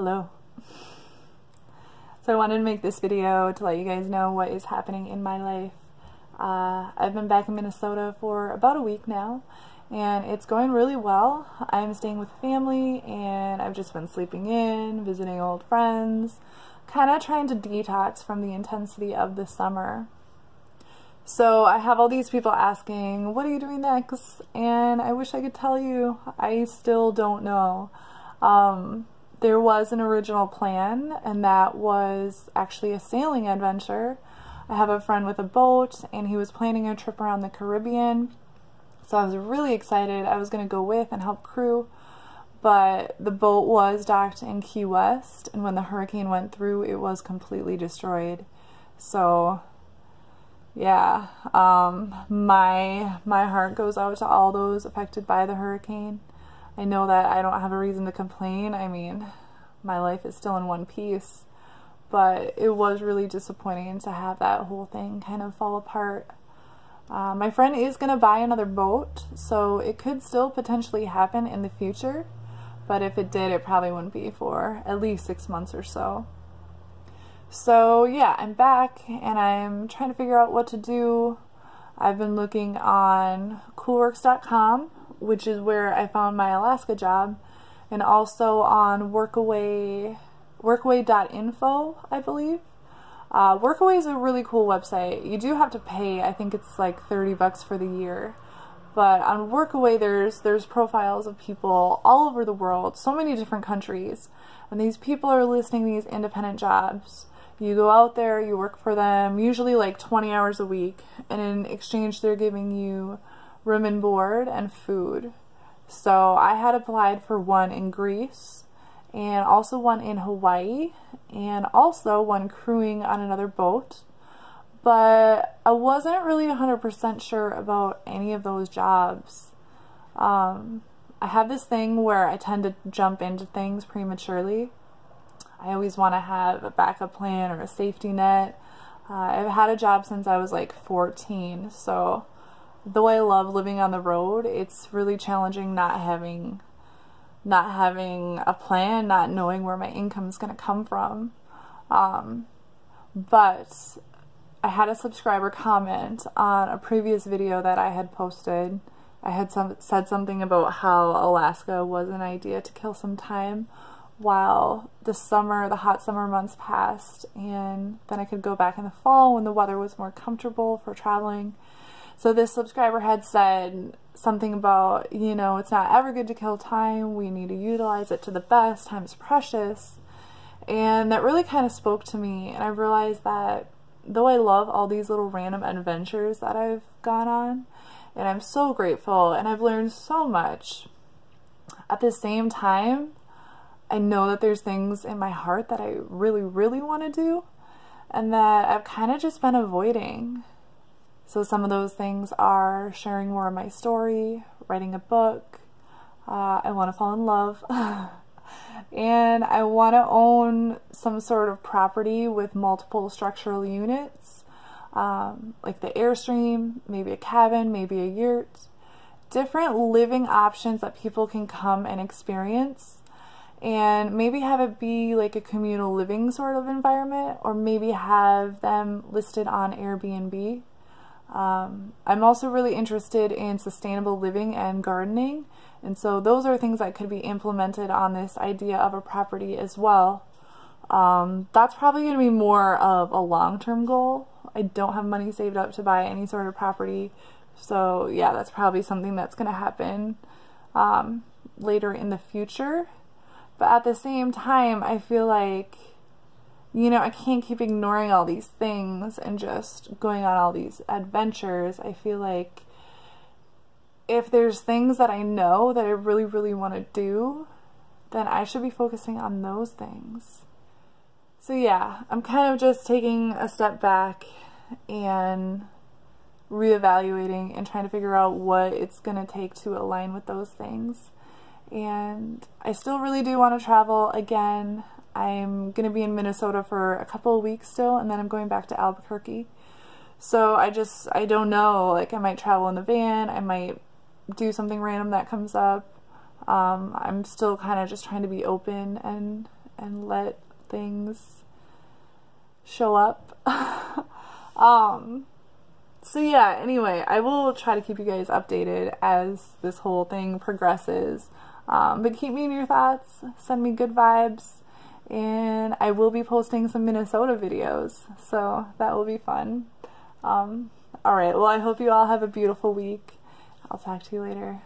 Hello. So I wanted to make this video to let you guys know what is happening in my life. I've been back in Minnesota for about a week now, and it's going really well. I'm staying with family, and I've just been sleeping in, visiting old friends, kind of trying to detox from the intensity of the summer. So I have all these people asking, what are you doing next? And I wish I could tell you. I still don't know. There was an original plan, and that was actually a sailing adventure. I have a friend with a boat, and he was planning a trip around the Caribbean. So I was really excited. I was going to go with and help crew, but the boat was docked in Key West, and when the hurricane went through, it was completely destroyed. So yeah, my heart goes out to all those affected by the hurricane. I know that I don't have a reason to complain. I mean, my life is still in one piece, but it was really disappointing to have that whole thing kind of fall apart. My friend is going to buy another boat, so it could still potentially happen in the future, but if it did, it probably wouldn't be for at least 6 months or so. So yeah, I'm back and I'm trying to figure out what to do. I've been looking on coolworks.com, which is where I found my Alaska job, and also on workaway.info, I believe. Workaway is a really cool website. You do have to pay, I think it's like 30 bucks for the year. But on Workaway there's profiles of people all over the world, so many different countries, and these people are listing these independent jobs. You go out there, you work for them, usually like 20 hours a week, and in exchange they're giving you room and board and food. So I had applied for one in Greece, and also one in Hawaii, and also one crewing on another boat. But I wasn't really 100% sure about any of those jobs. I have this thing where I tend to jump into things prematurely. I always want to have a backup plan or a safety net. I've had a job since I was like 14, so though I love living on the road, it's really challenging not having a plan, not knowing where my income is going to come from. But I had a subscriber comment on a previous video that I had posted. I had said something about how Alaska was an idea to kill some time while the hot summer months passed, and then I could go back in the fall when the weather was more comfortable for traveling. So this subscriber had said something about, you know, it's not ever good to kill time, we need to utilize it to the best, time is precious. And that really kind of spoke to me, and I realized that though I love all these little random adventures that I've gone on, and I'm so grateful, and I've learned so much, at the same time, I know that there's things in my heart that I really, really want to do, and that I've kind of just been avoiding. So some of those things are sharing more of my story, writing a book, I want to fall in love, and I want to own some sort of property with multiple structural units, like the Airstream, maybe a cabin, maybe a yurt, different living options that people can come and experience, and maybe have it be like a communal living sort of environment, or maybe have them listed on Airbnb. I'm also really interested in sustainable living and gardening, and so those are things that could be implemented on this idea of a property as well. That's probably going to be more of a long-term goal. I don't have money saved up to buy any sort of property, so yeah, that's probably something that's going to happen later in the future. But at the same time, I feel like, you know, I can't keep ignoring all these things and just going on all these adventures. I feel like if there's things that I know that I really, really want to do, then I should be focusing on those things. So yeah, I'm kind of just taking a step back and reevaluating and trying to figure out what it's going to take to align with those things. And I still really do want to travel again. I'm going to be in Minnesota for a couple of weeks still, and then I'm going back to Albuquerque. So I don't know, like I might travel in the van, I might do something random that comes up. I'm still kind of just trying to be open and let things show up. So yeah, anyway, I will try to keep you guys updated as this whole thing progresses. But keep me in your thoughts, send me good vibes, and I will be posting some Minnesota videos, so that will be fun. Alright, well, I hope you all have a beautiful week. I'll talk to you later.